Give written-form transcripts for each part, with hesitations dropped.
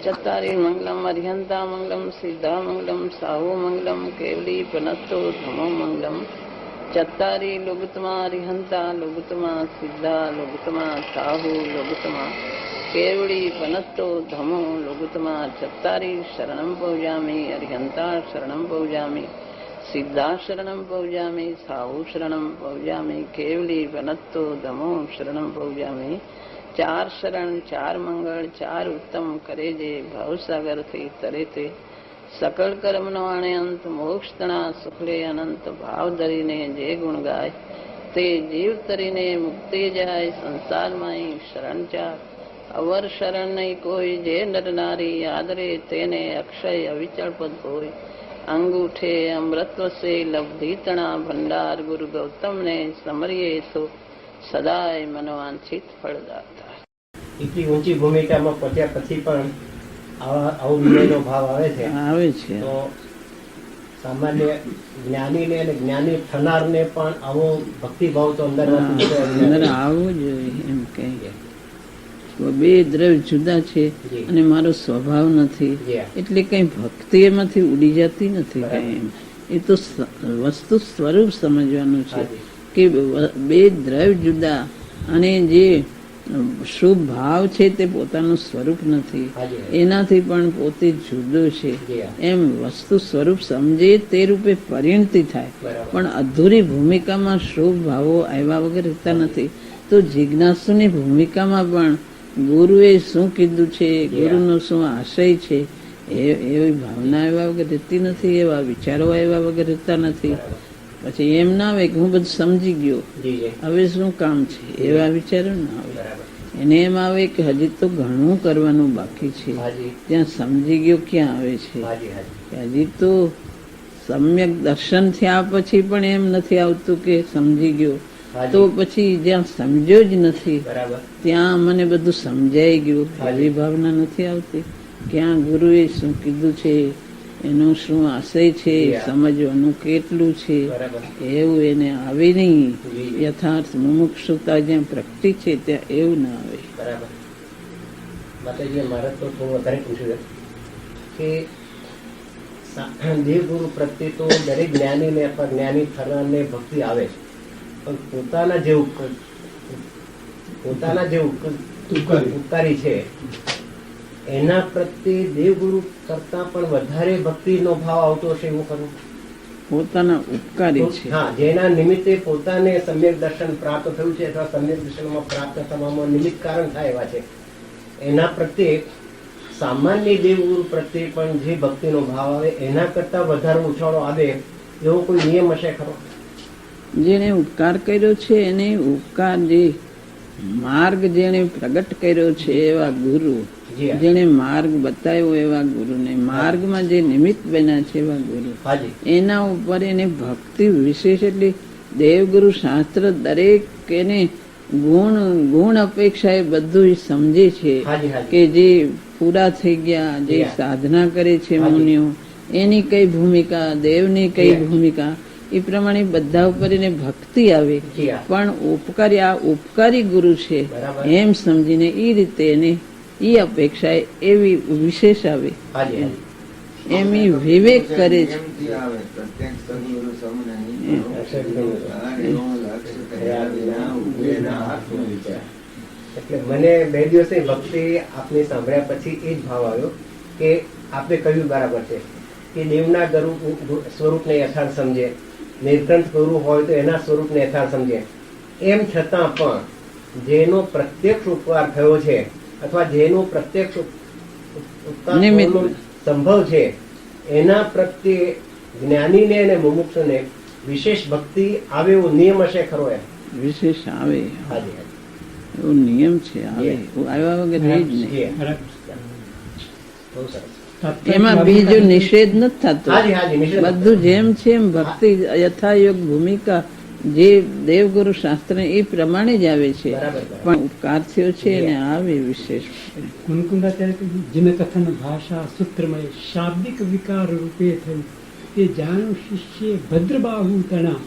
चत्तारि मंगलम अर्हंता मंगलम सिद्धा मंगलम साहु मंगलम केवली पनत्तो धमो मंगलम चत्तारि लोगुतमा अर्हंता लोगुतमा सिद्धा लोगुतमा साहु लोगुतमा केवली पनत्तो धमो लोगुतमा चत्तारि शरणं पौजामि अर्हंता शरणं पौजामि सिद्धा शरणं पौजामि साहु शरणं पौजामि केवली पनत्तो धमो शरणं पौजामि चार शरण चार मंगल चार उत्तम करे जे भवसागर थी तरे ते सकल कर्म नो आणे अंत मोक्ष तना सुखले अनंत भाव धरीने जे गुण गाय ते जीव तरीने मुक्ति जाय संसार माई शरण चार अवर शरण नहीं कोई जे नर नारी आदरे तेने अक्षय अविचल पद होय अंगूठे अमृतव से लब्धि तना भंडार गुरु गौतम ने समरिये तो સદાય મનોવાંછિત ફળદાતા. એટલી ઊંચી ભૂમિકામાં પહોંચ્યા પછી પણ આવો વિનયનો ભાવ આવે છે તો સામાન્ય જ્ઞાનીને અને જ્ઞાની થનારને પણ આવો ભક્તિભાવ તો અંદર આવવો જોઈએ. એમ કહીએ બે દ્રવ્ય જુદા છે અને મારો સ્વભાવ નથી એટલે કઈ ભક્તિ એમાંથી ઉડી જતી નથી. કઈ એમ એ તો વસ્તુ સ્વરૂપ સમજવાનું છે કે બે દ્રવ્ય જુદા અને જે શુભ ભાવ છે તે પોતાનું સ્વરૂપ નથી, એનાથી પણ પોતે જુદો છે. એમ વસ્તુ સ્વરૂપ સમજે તે રૂપે પરિણતિ થાય, પણ અધૂરી ભૂમિકામાં શુભ ભાવો આવ્યા વગર રહેતા નથી. તો જિજ્ઞાસુની ભૂમિકામાં પણ ગુરુએ શું કીધું છે, ગુરુનો શું આશય છે, એવી ભાવના આવ્યા વગર રહેતી નથી, એવા વિચારો આવ્યા વગર રહેતા નથી. પછી એમ ના આવે કે હું બધું સમજી ગયો, હવે શું કામ છે, એવા વિચારો ના આવે. એને એમ આવે કે હજી તો ઘણું કરવાનું બાકી છે. ત્યાં સમજી ગયો ક્યાં આવે છે, હજી તો સમ્યક દર્શન થયા પછી પણ એમ નથી આવતું કે સમજી ગયો. તો પછી જ્યાં સમજ્યો જ નથી ત્યાં મને બધું સમજાઈ ગયું, એવી ભાવના નથી આવતી. ક્યાં ગુરુએ શું કીધું છે, એનું શું આશય છે, સમજવાનું કેટલું છે, એવું એને આવે નહીં. યથાર્થ મુમુક્ષુતા જ્યાં પ્રગતિ છે ત્યાં એવું ના આવે. માતાજી મારે તો થોડું વધારે પૂછ્યું કે દેવગુરુ પ્રત્યે તો દરેક જ્ઞાનીને અથવા જ્ઞાની થનારને ભક્તિ આવે છે, પણ પોતાના જે ઉપકારી છે એના પ્રત્યે દેવગુરુ કરતા પણ વધારે ભક્તિનો ભાવ આવતો હશે એવું ખરું? પોતાના ઉપકારી છે, હા, જેના નિમિત્તે પોતાને સમ્યક દર્શન પ્રાપ્ત થયું છે અથવા સમ્યક દર્શનમાં પ્રાપ્ત થવામાં નિમિત્ત કારણ થાય એવા છે, એના પ્રત્યે સામાન્ય દેવગુરુ પ્રત્યે પણ જે ભક્તિનો ભાવ આવે એના કરતા વધારે ઉછાળો આવે એવો કોઈ નિયમ હશે ખરો? જેને ઉપકાર કર્યો છે એને ઉપકાર, જે માર્ગ જેને પ્રગટ કર્યો છે એવા ગુરુ, જેને માર્ગ બતાવ્યો એવા ગુરુને, માર્ગમાં જે નિમિત્ત બન્યા છે એવા ગુરુ, એના ઉપર એને ભક્તિ વિશેષ. એટલે દેવગુરુ શાસ્ત્ર દરેક એને ગુણ અપેક્ષા એ બધું સમજે છે કે જે પૂરા થઈ ગયા, જે સાધના કરે છે મુનિઓ, એની કઈ ભૂમિકા, દેવની કઈ ભૂમિકા, એ પ્રમાણે બધા ઉપર એને ભક્તિ આવે. પણ ઉપકારી, આ ઉપકારી ગુરુ છે એમ સમજીને એ રીતે એને એ અપેક્ષા એવી વિશેષ આવે, એમ એ વિવેક કરે છે. એટલે મને બે દિવસે ભક્તિ આપને સાંભળ્યા પછી એ જ ભાવ આવ્યો કે આપે કહ્યું બરાબર છે કે દેવના સ્વરૂપને યથાર્થ સમજે, નિર્ગ્રંથ ગુરુ હોય તો એના સ્વરૂપને યથાર્થ સમજે. એમ છતાં પણ જેનો પ્રત્યક્ષ ઉપકાર થયો છે અથવા જેનો પ્રત્યક્ષ સંભવ છે એના પ્રત્યે જ્ઞાનીને અને મુમુક્ષુને વિશેષ ભક્તિ આવે એવો નિયમ હશે ખરો? એમ વિશેષ આવે એવો નિયમ છે, આવે આવ્યા વગર જ નહીં. એમાં બીજો નિષેધ નથી થતો, બધું જેમ છે એમ ભક્તિ યથાયોગ ભૂમિકા જે દેવગુરુ શાસ્ત્ર એ પ્રમાણે જ આવે છે, પણ ઉપકાર થયો છે એને આવે વિશેષ. કુનકુંડાચાર્ય કહ્યું, જીન કથન ભાષા સૂત્રમય શાબ્દિક વિકાર રૂપે થયું તે જાણું શિષ્ય ભદ્રબાહુ તણા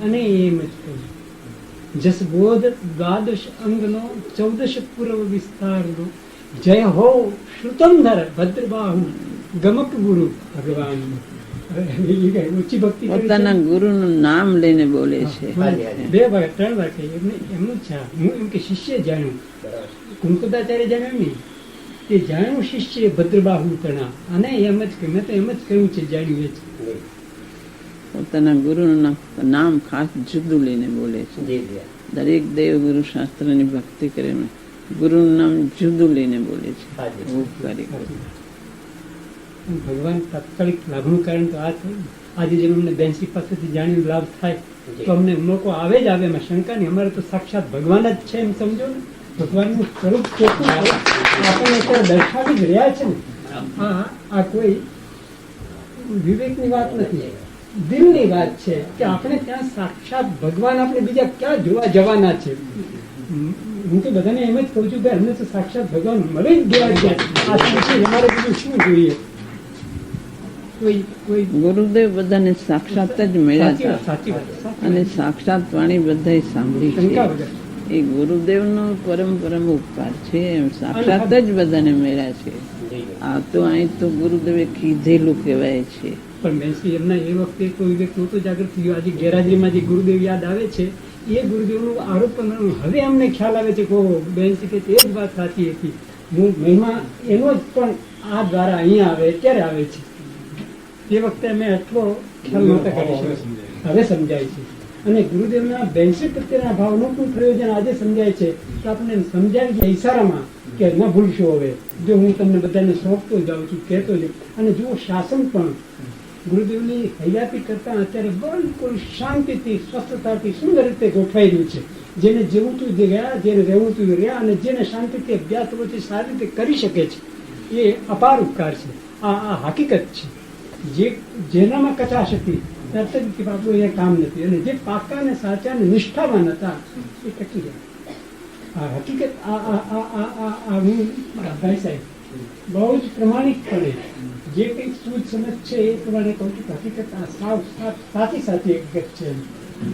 અને એમ જ કહ્યું. જસબોધ દ્વાદશ અંગનો 14 પૂર્વ વિસ્તારનો જય હો શ્રુતંધર ભદ્રબાહુ ગમક ગુરુ ભગવાન. ઊંચી ભક્તિ કરી છે. પોતાના ગુરુનું નામ લઈને બોલે છે. બે વાર 3 વાર કહી એમનું છે. હું એમ કે શિષ્ય જાણ્યું, કુંકુદાચાર્ય જાણ્યું નહીં, તે જાણ્યું શિષ્ય ભદ્રબાહુ તણા. અને એમ જ મેં તો એમ જ કહ્યું છે, જાણ્યું એ જ. પોતાના ગુરુનું નામ ખાસ જુદું લઈને બોલે છે. દરેક દેવ ગુરુ શાસ્ત્રની ભક્તિ કરે ગુરુનું નામ જુદું લઈને બોલે છે. ઉપકારી ભગવાન તાત્કાલિક લાભનું કારણ તો આ થયું. આજે જેમ અમને બેન્સી પાસેથી જાણીને લાભ થાય તો અમને મોકો આવે જ આવે, એમાં શંકા નહીં. અમારે તો સાક્ષાત ભગવાન જ છે એમ સમજો ને. ભગવાનનું સ્વરૂપ ચોખ્ખું આપણને અત્યારે દર્શાવી જ રહ્યા છે ને. આ કોઈ વિવેકની વાત નથી, દિલની વાત છે કે આપણે ત્યાં સાક્ષાત ભગવાન આપણે બીજા ક્યાં જોવા જવાના છે. હું તો બધાને એમ જ કહું છું કે અમને તો સાક્ષાત ભગવાન મળી જ ગયા છે. આ શું અમારે બીજું શું જોઈએ? ગુરુદેવ બધાને સાક્ષાત જ મળ્યા હતા અને સાક્ષાત વાણી બધાએ સાંભળી છે. એ ગુરુદેવનો પરમ ઉપકાર છે. એમ સાક્ષાત જ બધાને મળ્યા છે. આ તો અહીં તો ગુરુદેવે કીધેલું કહેવાય છે. પણ બેસી એમના એ વખતે કોઈ વ્યક્તિ નહોતો જાગૃત થયો. આજે ગેરહાજરીમાં જે ગુરુદેવ યાદ આવે છે એ ગુરુદેવનું આરોપણ હવે અમને ખ્યાલ આવે છે કે બેસી કે તે જ વાત સાચી હતી. હું મહિમા એનો જ પણ આ દ્વારા અહીંયા આવે ક્યારે આવે છે. એ વખતે અમે એટલો ખ્યાલ નહોતા કરી શકતા, હવે સમજાય છે. અને ગુરુદેવના બેન્સી પ્રત્યેના ભાવનું પણ પ્રયોજન આજે સમજાય છે કે આપણે સમજાવી ગયા ઈશારામાં કે ન ભૂલશો. હવે જો હું તમને બધાને સોંપતો જાઉં છું, કહેતો જાઉં. અને જુઓ શાસન પણ ગુરુદેવની હયાતી કરતા અત્યારે બિલકુલ શાંતિથી સ્વસ્થતાથી સુંદર રીતે ગોઠવાઈ રહ્યું છે. જેને જેવું તું ગયા, જેને રહેવું તું રહ્યા, અને જેને શાંતિથી અભ્યાસ પ્રવૃત્તિ સારી રીતે કરી શકે છે એ અપાર ઉપકાર છે. આ હકીકત છે. જેનામાં કચાશ હતી તરત જ બાપુ એ કામ નથી. અને જે પાકા ને સાચા ને નિષ્ઠાવાન હતા એ ટકી ગયા. આ હકીકત હું ભાઈ સાહેબ બહુ જ પ્રમાણિકપણે જે કંઈક સૂઝ સમજ છે એ પ્રમાણે કહું છું. હકીકત આ સાવ સાચી હકીકત છે.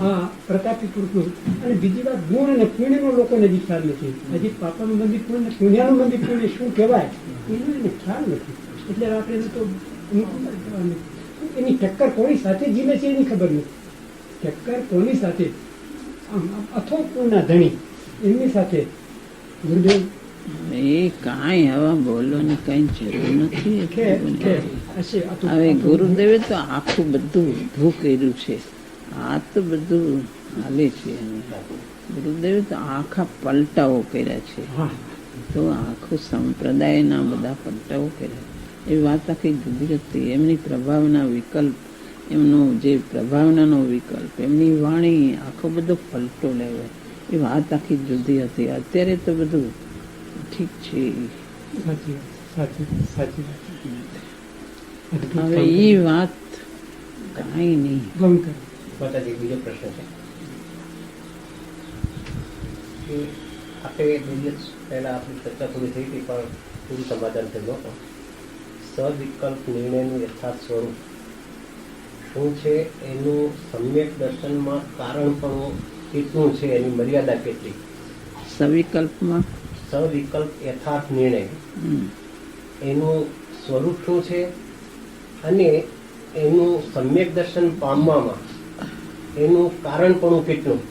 આ પ્રતાપી પુરુષનું. અને બીજી વાત, ગુણ અને પુણ્યનો લોકોને બી ખ્યાલ નથી. હજી પાપાનું મંદિર પુણ્ય, પુણ્યાનું મંદિર પુણ્ય શું કહેવાય એનો એને ખ્યાલ નથી. એટલે આપણે તો એની ટક્કર કોની સાથે જીવે છે એની ખબર નથી. ટક્કર કોની સાથે, અથોપૂર્ણના ધણી એમની સાથે ગુરુદેવ. એ કાંઈ હવે બોલવાની કઈ જરૂર નથી. હવે ગુરુદેવે તો આખું બધું ઊભું કર્યું છે. આ તો બધું હાલે છે. ગુરુદેવે તો આખા પલટાઓ કર્યા છે. તો આખું સંપ્રદાયના બધા પલટાઓ કર્યા. એ વાત આખી જુદી હતી. એમની પ્રભાવના વિકલ્પ, એમનો જે પ્રભાવનાનો વિકલ્પ, એમની વાણી આખો બધો પલટો લેવાય. એ વાત આખી જુદી હતી. અત્યારે તો બધું ઠીક છે. હવે એ વાત કાંઈ નહીં. બીજો પ્રશ્ન છે કે આપણે 2 દિવસ પહેલા આપણી ચર્ચા પૂરી થઈ હતી પણ પૂરું સમાધાન થયું હતું. સવિકલ્પ નિર્ણયનું યથાર્થ સ્વરૂપ શું છે, એનું સમ્યક દર્શનમાં કારણ પણ કેટલું છે, એની મર્યાદા કેટલી? સવિકલ્પમાં સવિકલ્પ યથાર્થ નિર્ણય એનું સ્વરૂપ શું છે અને એનું સમ્યક દર્શન પામવામાં એનું કારણ પણ કેટલું,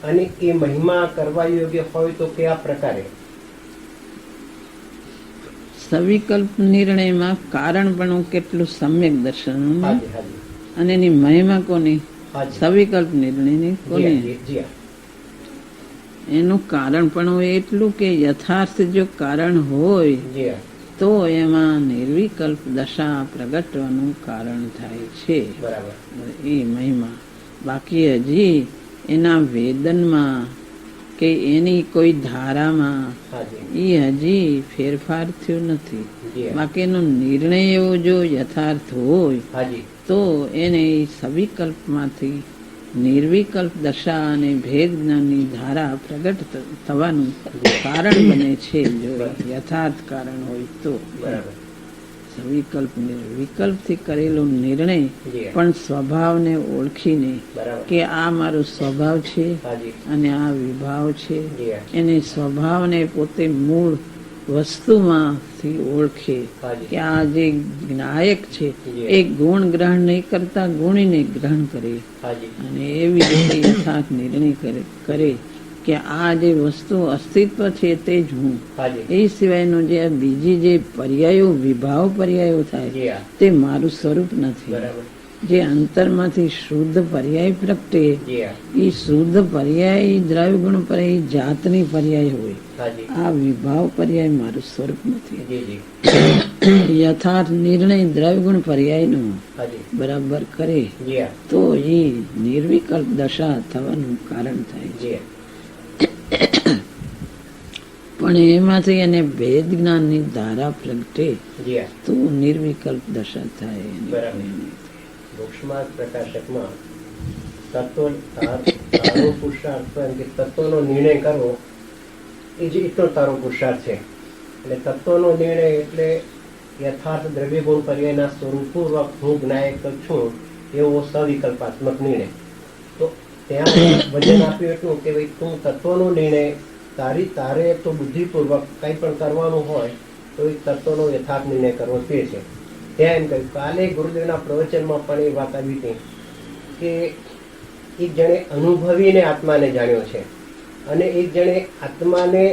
અને એ મહિમા કરવા યોગ્ય હોય તો કયા પ્રકારે? સવિકલ્પ નિર્ણયમાં કારણ પણ કેટલું સમ્યક દર્શન અને એની મહિમા કોની? સવિકલ્પ નિર્ણયની કોની? એનું કારણ પણ એટલું કે યથાર્થ જો કારણ હોય તો એમાં નિર્વિકલ્પ દશા પ્રગટવાનું કારણ થાય છે. એ મહિમા. બાકી હજી એના વેદનમાં કે એની કોઈ ધારામાં એ હજી ફેરફાર થયો નથી. બાકી એનો નિર્ણય એવો જો યથાર્થ હોય તો એને સવિકલ્પમાંથી નિર્વિકલ્પ દશા અને ભેદ જ્ઞાનની ધારા પ્રગટ થવાનું કારણ બને છે. જો યથાર્થ કારણ હોય તો સવિકલ્પ વિકલ્પથી કરેલો નિર્ણય પણ સ્વભાવને ઓળખીને કે આ મારો સ્વભાવ છે અને આ વિભાવ છે, એને સ્વભાવને પોતે મૂળ વસ્તુમાંથી ઓળખે હાજી. કે આ જે નાયક છે જી. એ ગુણ ગ્રહણ નહીં કરતા ગુણીને ગ્રહણ કરે હાજી અને એવી રીતે યથાર્થ નિર્ણય કરે કે આ જે વસ્તુ અસ્તિત્વ છે તે જ હું. હાજી એ સિવાયનો જે આ બીજી જે પર્યાયો વિભાવ પર્યાયો થાય જી હા તે મારું સ્વરૂપ નથી. બરાબર જે અંતરમાંથી શુદ્ધ પર્યાય પ્રગટે જી હા એ શુદ્ધ પર્યાય દ્રવ્ય ગુણ પર્યાય જાતની પર્યાય હોય. હાજી આ વિભાવ પર્યાય મારું સ્વરૂપ નથી. જી જી યથાર્થ નિર્ણય દ્રવ્ય ગુણ પર્યાયનો હાજી બરાબર કરે જી હા તો એ નિર્વિકલ્પ દશા થવાનું કારણ થાય છે. જી હા પણ એમાંથી એને ભેદ જ્ઞાનની ધારા પ્રગટે જી હા તો નિર્વિકલ્પ દશા થાય એની બરાબર. કોઈ નહીં. મોક્ષમાર્ગ પ્રકાશકમાં તારો પુરુષાર્થ એમ કે તત્વનો નિર્ણય કરવો એ જ એટલો તારો પુરુષાર્થ છે. એટલે તત્વનો નિર્ણય એટલે યથાર્થ દ્રવ્ય ગુણ પર્યાયના સ્વરૂપપૂર્વક હું જ્ઞાયક છું એવો સવિકલ્પાત્મક નિર્ણય. તો ત્યાં વજન આપ્યું એટલું કે ભાઈ તું તત્વનો નિર્ણય તારે તો બુદ્ધિપૂર્વક કંઈ પણ કરવાનું હોય તો એ તત્વનો યથાર્થ નિર્ણય કરવો તે છે. ત્યાં એમ કહ્યું કાલે ગુરુદેવના પ્રવચનમાં પણ એ વાત આવી હતી કે એક જણે અનુભવીને આત્માને જાણ્યો છે અને એક જણે આત્માને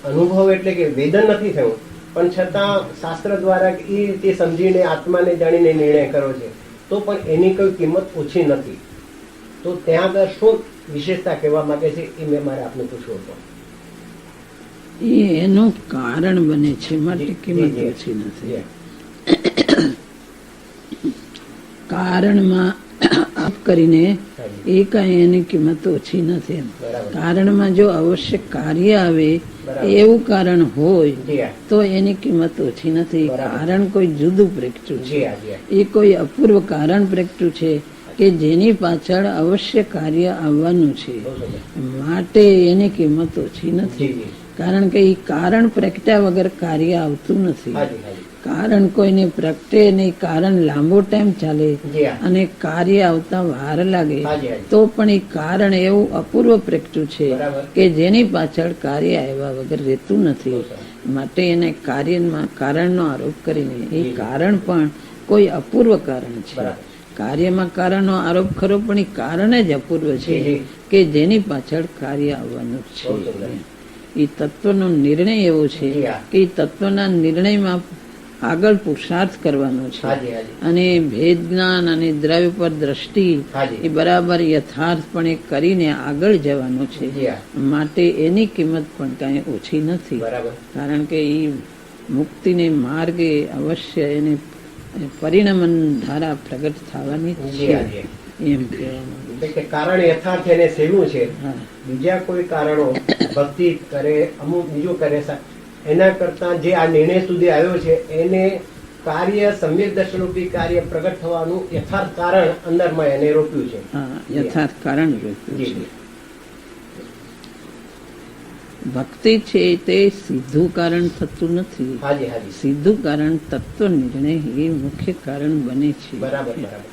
અનુભવ એટલે કે વેદન નથી થયું પણ છતાં શાસ્ત્ર દ્વારા એ રીતે સમજીને આત્માને જાણીને નિર્ણય કર્યો છે તો પણ એની કોઈ કિંમત ઓછી નથી. તો ત્યાં આગળ શું વિશેષતા કહેવા માંગે છે એ મેં મારે આપને પૂછવું હતું. એ એનું કારણ બને છે માટે કિંમત જી. ઓછી નથી. જી. કારણમાં આપ કરીને હાજી. એ કઈ એની કિંમત ઓછી નથી એમ. બરાબર. કારણમાં જો અવશ્ય કાર્ય આવે બરાબર. એવું કારણ હોય જી હા. તો એની કિંમત ઓછી નથી. બરાબર. કારણ કોઈ જુદું પ્રગટ્યું જી છે. હા, જી હા. એ કોઈ અપૂર્વ કારણ પ્રગટ્યું છે કે જેની પાછળ અવશ્ય કાર્ય આવવાનું છે બહુ સરસ. માટે એની કિંમત ઓછી નથી. જી જી કારણ કે એ કારણ પ્રગટ્યા વગર કાર્ય આવતું નથી. હાજી હાજી કારણ કોઈને પ્રગટે નહીં, કારણ લાંબો ટાઈમ ચાલે જી હા અને કાર્ય આવતા વાર લાગે હાજી હાજી તો પણ એ કારણ એવું અપૂર્વ પ્રગટ્યું છે બરાબર. કે જેની પાછળ કાર્ય આવ્યા વગર રહેતું નથી. બહુ સરસ. માટે એને કાર્યમાં કારણનો આરોપ કરીને એ જી. કારણ પણ કોઈ અપૂર્વ કારણ છે. બરાબર. કાર્યમાં કારણનો આરોપ ખરો પણ એ કારણ જ અપૂર્વ છે જી, જી. કે જેની પાછળ કાર્ય આવવાનું બહુ છે. સુંદર. એ તત્વનો નિર્ણય એવો છે જી હા. કે એ તત્વના નિર્ણયમાં આગળ પુરુષાર્થ કરવાનો છે હાજી હાજી અને ભેદ જ્ઞાન અને દ્રવ્ય પર દ્રષ્ટિ હાજી. એ બરાબર યથાર્થપણે કરીને આગળ જવાનો છે. જી હા. માટે એની કિંમત પણ કાંઈ ઓછી નથી. બરાબર કારણ કે એ મુક્તિને માર્ગે અવશ્ય એને પરિણમન ધારા પ્રગટ થવાની જ જી છે હા, જી. એમ કહેવામાં આવે એટલે કે કારણ યથાર્થ એને સેવું છે. છે. હા. બીજા કોઈ કારણો ભક્તિ કરે અમુક બીજું કરે એના કરતા જે આ નિર્ણય સુધી આવ્યો છે એને કાર્ય સમ્યક દર્શનરૂપી કાર્ય પ્રગટ થવાનું યથાર્થ કારણ અંદરમાં એને રોક્યું છે. હા, યથાર્થ કારણ રોક્યું જી છે. જી. ભક્તિ છે તે સીધું કારણ થતું નથી. હાજી હાજી સીધું કારણ તત્વ નિર્ણય એ મુખ્ય કારણ બને છે. બરાબર બરાબર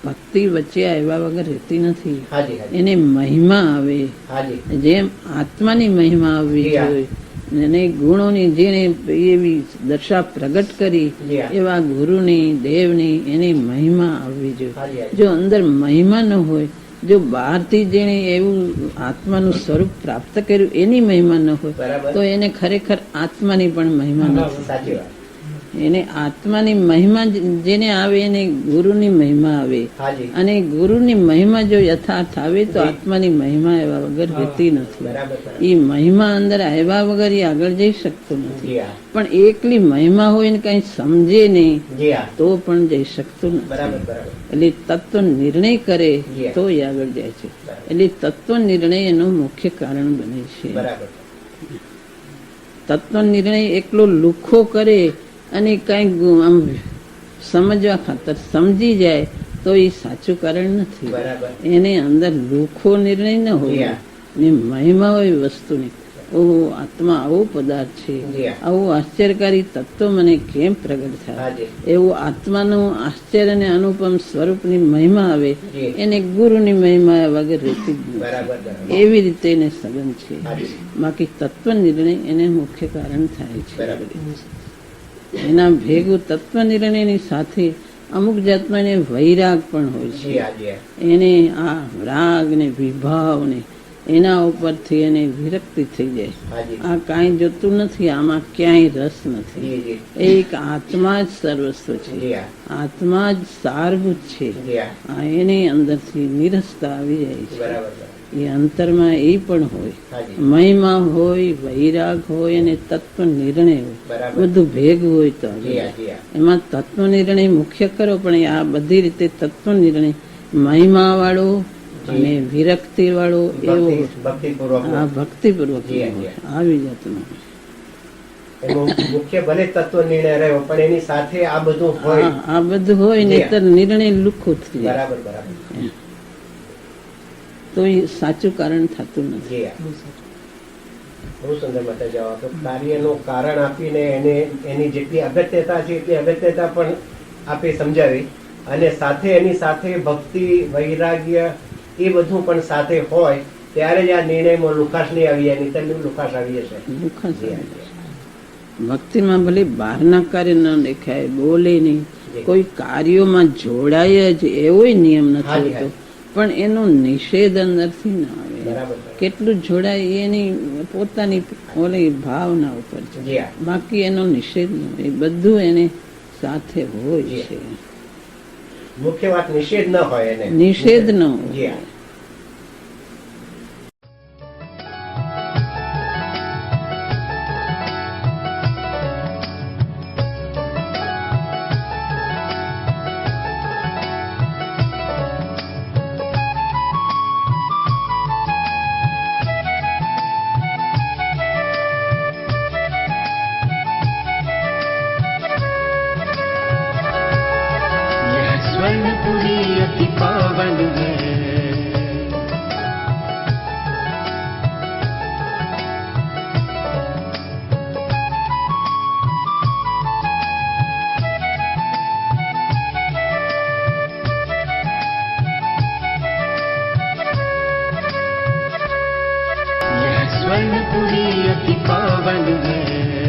ભક્તિ વચ્ચે આવ્યા વગર રહેતી નથી. હાજી હાજી એને મહિમા આવે હાજી જેમ આત્માની મહિમા આવવી જી હા. જોઈએ અને ગુણોની જેને એવી દશા પ્રગટ કરી જી હા. એવા ગુરુની દેવની એની મહિમા આવવી જોઈએ. હાજી હાજી જો અંદર મહિમા ન હોય, જો બહારથી જેણે એવું આત્માનું સ્વરૂપ પ્રાપ્ત કર્યું એની મહિમા ન હોય બરાબર. તો એને ખરેખર આત્માની પણ મહિમા નથી. સાચી વાત. એને આત્માની મહિમા જેને આવે એને ગુરુની મહિમા આવે હાજી અને ગુરુની મહિમા જો યથાર્થ આવે તો જી. આત્માની મહિમા આવ્યા વગર રહેતી નથી. બરાબર બરાબર. એ મહિમા અંદર આવ્યા વગર એ આગળ જઈ શકતો નથી. જી હા પણ એકલી મહિમા હોય ને કઈ સમજે નહીં જી હા તો પણ જઈ શકતો બરાબર નથી. બરાબર એટલે તત્વ નિર્ણય કરે જી. તો એ આગળ જાય છે. બરાબર. એટલે તત્વ નિર્ણય એનું મુખ્ય કારણ બને છે. બરાબર તત્વ નિર્ણય એકલો લુખો કરે અને કઈક આમ સમજવા ખાતર સમજી જાય તો એ સાચું કારણ નથી. બરાબર એને અંદર લુખો નિર્ણય ન હોય Yeah. ને મહિમા હોય વસ્તુની ઓહો આત્મા આવો પદાર્થ છે, જી હા. આવું આશ્ચર્યકારી તત્વ મને કેમ પ્રગટ થાય, હાજી. એવું આત્માનું આશ્ચર્ય અને અનુપમ સ્વરૂપની મહિમા આવે જી. એને ગુરુની મહિમા વગર રહેતી જ નથી. બરાબર બરાબર. એવી રીતે એને સંબંધ છે. હાજી. બાકી તત્વ નિર્ણય એને મુખ્ય કારણ થાય છે. બરાબર. એના ભેગું તત્વ નિર્ણયની સાથે અમુક જાતનો એને વૈરાગ પણ હોય જી છે. હા, જી હા. એને આ રાગ ને વિભાવ ને એના ઉપરથી એને વિરક્તિ થઈ જાય. હાજી. આ કાંઈ જોતું નથી, આમાં ક્યાંય રસ નથી. જી જી. એક આત્મા જ સર્વસ્વ છે, જી હા. આત્મા જ સારભૂત છે. જી હા. આ એની અંદરથી નિરસતા આવી જાય છે. બરાબર બરાબર. એ અંતરમાં એ પણ હોય, હાજી. મહિમા હોય, વૈરાગ હોય અને તત્વ નિર્ણય હોય, બરાબર. બધું ભેગું હોય તો આવી જી હા, જાય. જી હા. એમાં તત્વ નિર્ણય મુખ્ય કરો, પણ એ આ બધી રીતે તત્વ નિર્ણય મહિમા વાળો અને વિરક્તિ વાળો એવો ભક્તિપૂર્વક આ ભક્તિપૂર્વક જી હા, જી આવી જાતનો. એનું મુખ્ય ભલે તત્વ નિર્ણય રહ્યો પણ એની સાથે આ બધું હોય. આ બધું હોય જી નહીતર નિર્ણય લુખો થઈ જાય, બરાબર બરાબર. તો એ સાચું કારણ થતું નથી. જી હા. બહુ સુંદર મતે જવાબ. તો કાર્યનું કારણ આપીને એને એની જેટલી અગત્યતા છે એટલી અગત્યતા પણ આપે સમજાવી, અને સાથે એની સાથે ભક્તિ વૈરાગ્ય એ બધું પણ સાથે હોય ત્યારે જ આ નિર્ણયમાં લુખાશ નહીં આવી જાય, નહીં તો લુખાશ આવી જશે. લુખાશ જી આવી હા, જાય. ભક્તિમાં ભલે બહારના કાર્ય ન દેખાય, બોલે નહીં, જી. કોઈ કાર્યોમાં જોડાય જ એવોય નિયમ નથી હાજી, હોતો, પણ એનો નિષેધ અંદરથી ના આવે. બરાબર. કેટલું જોડાય એની પોતાની ઓલી ભાવના ઉપર છે, જી હા. બાકી એનો નિષેધ ન હોય, બધું એને સાથે હોય જી. છે. મુખ્ય વાત નિષેધ ન હોય એને. નિષેધ ન જી હોય. હા. यह स्वर्णपुरी अति पावन है, यह स्वर्णपुरी अति पावन है,